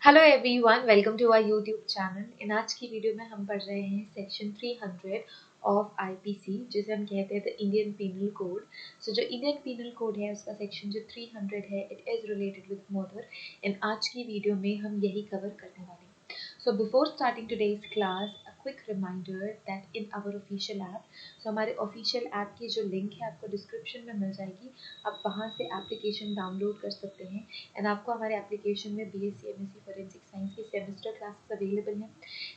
Hello everyone, welcome to our YouTube channel. In आज की video में हम पढ़ रहे हैं सेक्शन 300 ऑफ आईपीसी, जिसे हम कहते हैं द इंडियन पीनल कोड। सो जो इंडियन पीनल कोड है उसका सेक्शन जो 300 है, it is related with murder. In आज की वीडियो में हम यही कवर करने वाले हैं। So before starting today's class, a quick reminder that in our official app, so हमारे ऑफिशियल ऐप की जो लिंक है आपको डिस्क्रिप्शन में मिल जाएगी। आप वहाँ से एप्लीकेशन डाउनलोड कर सकते हैं एंड आपको हमारे एप्लीकेशन में बीएससी एमएससी फॉरेंसिक साइंस की सेमेस्टर क्लासेस अवेलेबल हैं।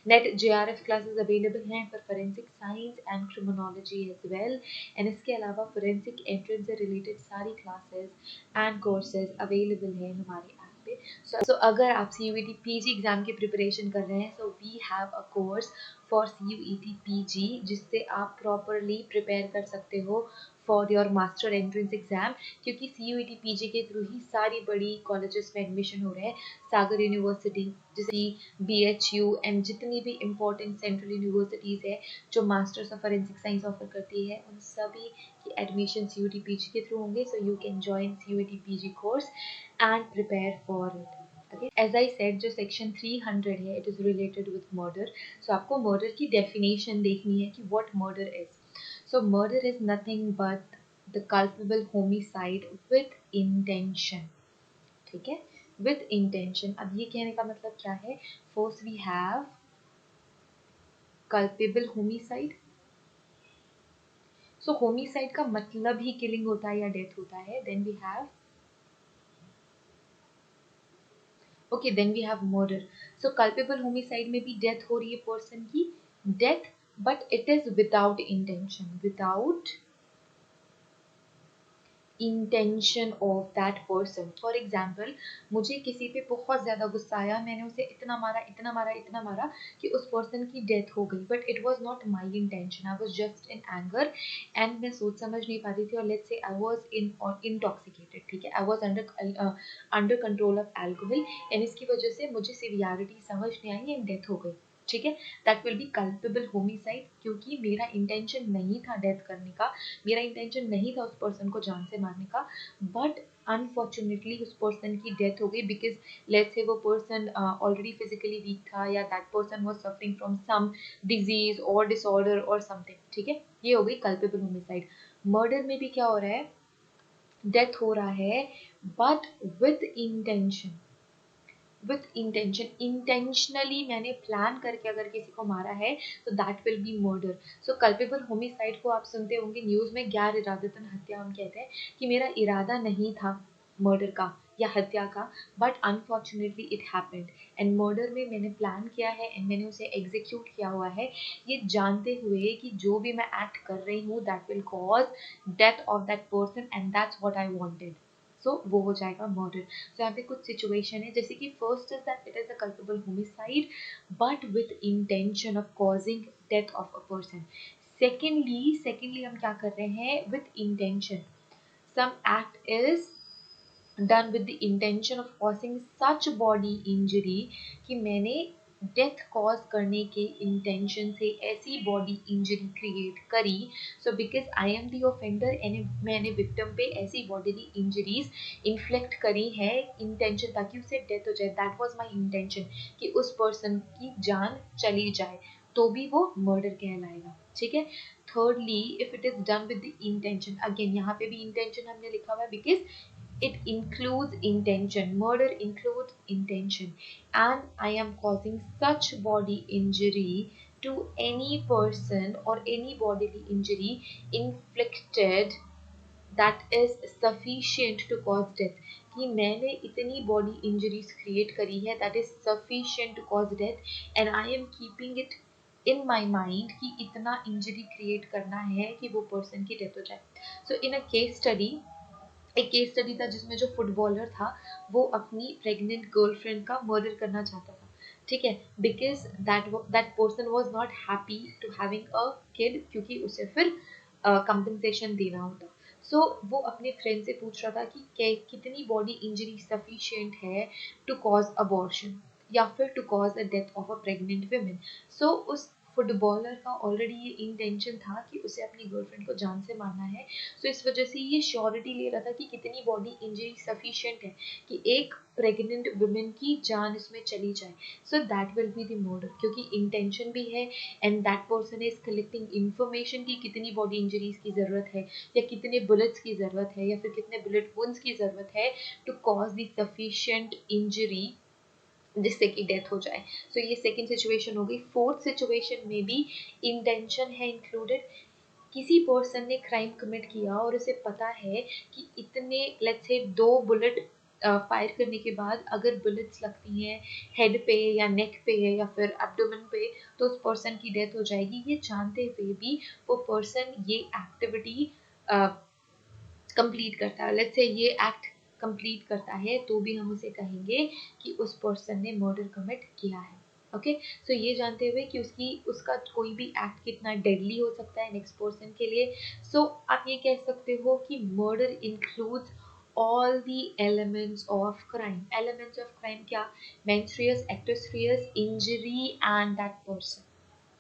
नेट जेआरएफ क्लासेस अवेलेबल हैं for forensic science and criminology as well. And इसके अलावा फॉरेंसिक एंट्रेंस से रिलेटेड सारी क्लासेस एंड कोर्सेज अवेलेबल हैं हमारे ऐप पे। सो अगर आप CUET पीजी एग्जाम की प्रिपरेशन कर रहे हैं, so we have a course for CUET PG जिससे आप प्रॉपरली प्रिपेयर कर सकते हो for your master entrance exam, क्योंकि CUET पीजी के थ्रू ही सारी बड़ी कॉलेजेस में एडमिशन हो रहे हैं। सागर यूनिवर्सिटी, जैसे BHU एंड जितनी भी इम्पोर्टेंट सेंट्रल यूनिवर्सिटीज़ है जो masters of forensic science offer करती है, उन सभी की एडमिशन CUET पीजी के थ्रू होंगे। So you can join CUET PG course and prepare for it. Okay, as I said, जो सेक्शन 300 है, it is related with murder. So आपको मर्डर की डेफिनेशन देखनी है कि what murder is. So murder is nothing but the culpable homicide with intention. ठीक है, with intention। अब ये कहने का मतलब क्या है? First we have culpable homicide. So homicide का मतलब ही killing होता है या death होता है। Then we have then we have murder. So culpable homicide में भी death हो रही है person की, death, but it is without intention, without intention of that person. For example, मुझे किसी पे बहुत ज़्यादा गुस्सा आया, मैंने उसे इतना मारा इतना मारा इतना मारा कि उस पर्सन की डेथ हो गई, but it was not my intention, I was just in anger and मैं सोच समझ नहीं पा रही थी, और let's say I was intoxicated. ठीक है, I was under control of alcohol and इसकी वजह से मुझे सिवियरिटी समझ नहीं आई एंड डेथ हो गई। ठीक है, that will be culpable homicide, क्योंकि मेरा इंटेंशन नहीं था डेथ करने का, मेरा इंटेंशन नहीं था उस पर्सन को जान से मारने का, बट अनफॉर्चुनेटली उस पर्सन की डेथ हो गई बिकॉज लेट्स से वो पर्सन ऑलरेडी फिजिकली वीक था, या that person was suffering from some disease और डिसऑर्डर और समथिंग। ठीक है, ये हो गई कल्पेबल होमिसाइड। मर्डर में भी क्या हो रहा है? डेथ हो रहा है but with intention, with intention, intentionally मैंने प्लान करके अगर किसी को मारा है तो that will be murder. So culpable homicide को आप सुनते होंगे न्यूज़ में, गैर इरादतन हत्या हम कहते हैं कि मेरा इरादा नहीं था मर्डर का या हत्या का, but unfortunately it happened. And murder में मैंने प्लान किया है एंड मैंने उसे एग्जीक्यूट किया हुआ है, ये जानते हुए कि जो भी मैं एक्ट कर रही हूँ that will cause death of that person and that's what I wanted. So वो हो जाएगा मर्डर। सो यहाँ पे कुछ सिचुएशन है, जैसे कि first is that it is a culpable homicide but with intention of causing death of a person. Secondly हम क्या कर रहे हैं? With intention, some act is done with the intention of causing such body injury कि मैंने death cause करने के intention से ऐसी बॉडी इंजरी क्रिएट करी। So because I am the offender and मैंने विक्टिम पे ऐसी बॉडीली इंजरीज इन्फ्लिक्ट करी है इंटेंशन, ताकि उसे डेथ हो जाए। दैट वाज माय इंटेंशन कि उस पर्सन की जान चली जाए, तो भी वो मर्डर कहलाएगा। ठीक है, thirdly if it is done with the intention, again यहाँ पे भी इंटेंशन हमने लिखा हुआ है because it includes intention. Murder includes intention, and I am causing such body injury to any person or any bodily injury inflicted that is sufficient to cause death, कि मैंने इतनी बॉडी इंजरीज क्रिएट करी है that is sufficient to cause death and I am keeping it in my mind कि इतना injury create करना है कि वो पर्सन की डेथ हो जाए। सो इन अ केस स्टडी, एक केस स्टडी था जिसमें जो फुटबॉलर था वो अपनी प्रेग्नेंट गर्लफ्रेंड का मर्डर करना चाहता था। ठीक है, because that person was not happy to having a kid, क्योंकि उसे फिर कंपनसेशन देना होता। सो वो अपने फ्रेंड से पूछ रहा था कि कितनी बॉडी इंजरी सफिशिएंट है टू कॉज अबॉर्शन या फिर to cause the death of a pregnant women. So उस फुटबॉलर का ऑलरेडी ये इंटेंशन था कि उसे अपनी गर्लफ्रेंड को जान से मारना है, सो इस वजह से ये श्योरिटी ले रहा था कि कितनी बॉडी इंजरी सफिशिएंट है कि एक प्रेग्नेंट वुमेन की जान इसमें चली जाए, so that will be the murder, क्योंकि इंटेंशन भी है and that person is collecting information की कितनी बॉडी इंजरीज की ज़रूरत है या कितने बुलेट्स की ज़रूरत है या फिर कितने बुलेट वुंड्स की ज़रूरत है to cause the sufficient injury जिससे कि डेथ हो जाए। सो ये सेकंड सिचुएशन हो गई। फोर्थ सिचुएशन में भी इंटेंशन है इंक्लूडेड। किसी पर्सन ने क्राइम कमिट किया और उसे पता है कि इतने लेट्स से 2 बुलेट फायर करने के बाद अगर बुलेट्स लगती हैं हेड पे या नेक पे या फिर एब्डोमेन पे तो उस पर्सन की डेथ हो जाएगी। ये जानते हुए भी वो पर्सन ये एक्टिविटी कंप्लीट करता है, लेट्स से ये एक्ट कंप्लीट करता है, तो भी हम उसे कहेंगे कि उस पर्सन ने मर्डर कमिट किया है। ओके, सो ये जानते हुए कि उसका कोई भी एक्ट कितना डेडली हो सकता है नेक्स्ट पर्सन के लिए, सो आप ये कह सकते हो कि murder includes all the elements of crime. Elements of crime क्या? मेंस्ट्रियस, एक्टोस्फियस, इंजरी एंड दैट पर्सन।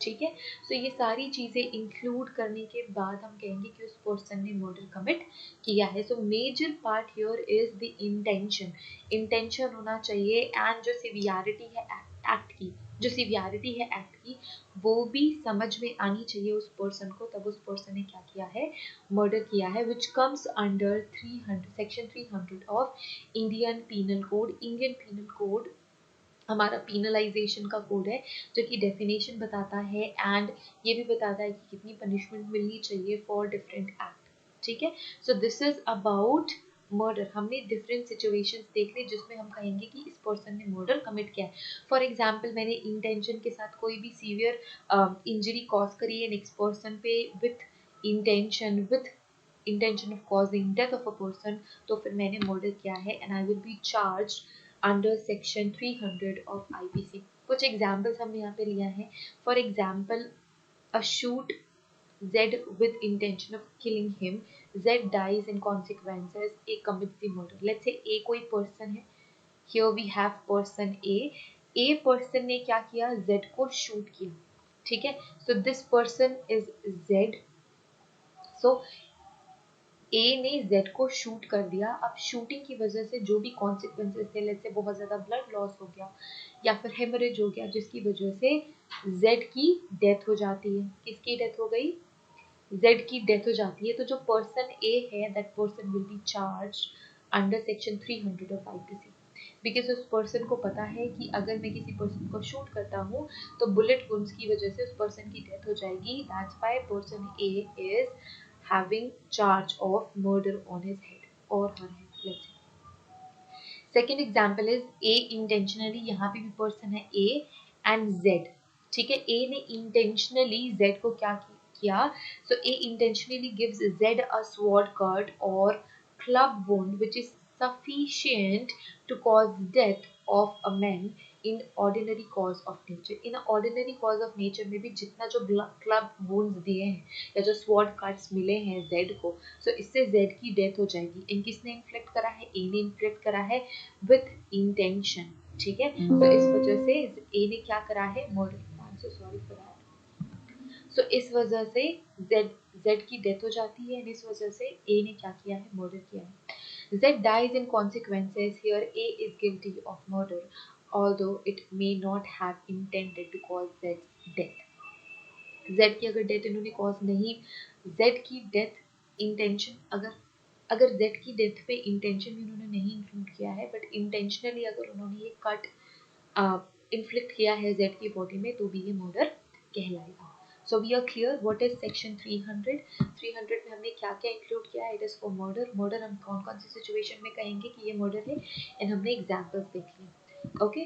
ठीक है, सो ये सारी चीज़ें इंक्लूड करने के बाद हम कहेंगे कि उस पर्सन ने मर्डर कमिट किया है। So major part here is the intention. Intention होना चाहिए एंड जो सिवियरिटी है एक्ट की, जो सिवियरिटी है एक्ट की वो भी समझ में आनी चाहिए उस पर्सन को, तब उस पर्सन ने क्या किया है? मर्डर किया है, which comes under 300 section 300 of Indian penal code. Indian penal code हमारा पीनलाइजेशन का कोड है जो कि डेफिनेशन बताता है एंड ये भी बताता है कि कितनी पनिशमेंट मिलनी चाहिए फॉर डिफरेंट एक्ट। ठीक है, so this is about murder. हमने डिफरेंट सिचुएशंस देख ली जिसमें हम कहेंगे कि इस पर्सन ने मर्डर कमिट किया है। फॉर एग्जांपल मैंने इंटेंशन के साथ कोई भी सीवियर इंजरी कॉज करी है नेक्स्ट पर्सन पे with intention of causing death of a person, तो फिर मैंने मर्डर किया है and I will be charge under section 300 of IPC. कुछ एग्जाम्पल्स हमने यहाँ पे लिया है। For example a shoot Z with intention of killing him, Z dies in consequences, A commits the murder. Let's say A कोई person है, here we have person A person ने क्या किया? Z को shoot किया। ठीक है, so this person is Z, so ए ने जेड को शूट कर दिया। अब शूटिंग की वजह से जो भी कॉन्सिक्वेंसेस थे, लेट्स से बहुत ज़्यादा ब्लड लॉस हो गया या फिर हेमरेज हो गया जिसकी वजह से जेड की डेथ हो जाती है। किसकी डेथ हो गई? जेड की डेथ हो जाती है। तो जो पर्सन ए है that person will be charge under section 300 of IPC, because उस पर्सन को पता है कि अगर मैं किसी पर्सन को शूट करता हूँ तो बुलेट वुंड्स की वजह से उस पर्सन की डेथ हो जाएगी। That's why person A is having charge of murder on his head or her head. Let's say. Second example is A intentionally, यहाँ पे भी person है A and Z। ठीक है, A ने intentionally Z को क्या किया? So A intentionally gives Z a sword cut or club wound which is sufficient to cause death of a man in ordinary cause of nature। in ordinary cause of nature में भी जितना जो club wounds दिए हैं या जो sword cuts मिले हैं जेड को, सो इससे जेड की डेथ हो जाएगी। इन किसने इन्फ्लिक्ट करा है? ए ने इन्फ्लिक्ट करा है विथ इंटेंशन। ठीक है, तो इस वजह से ए ने क्या करा है? Murder. I am so sorry for that. So इस वजह से जेड की डेथ हो जाती है, इस वजह से ए ने क्या किया है? मर्डर किया है। Z dies in consequences. Here A is guilty of murder, although it may not have intended to cause Z's death. Z की अगर डेथ इन्होंने कॉज नहीं, Z की डेथ इंटेंशन अगर Z की डेथ पे इंटेंशन भी उन्होंने नहीं इंक्लूड किया है, बट इंटेंशनली अगर उन्होंने ये कट इन्फ्लिक्ट किया है Z की बॉडी में, तो भी ये मर्डर कहलाएगा। So we are clear what is section 300। 300 में हमने क्या क्या इंक्लूड किया है? It is for murder. Murder हम कौन कौन सी सिचुएशन में कहेंगे कि ये मर्डर है, एंड हमने एग्जाम्पल्स देख लिए। ओके,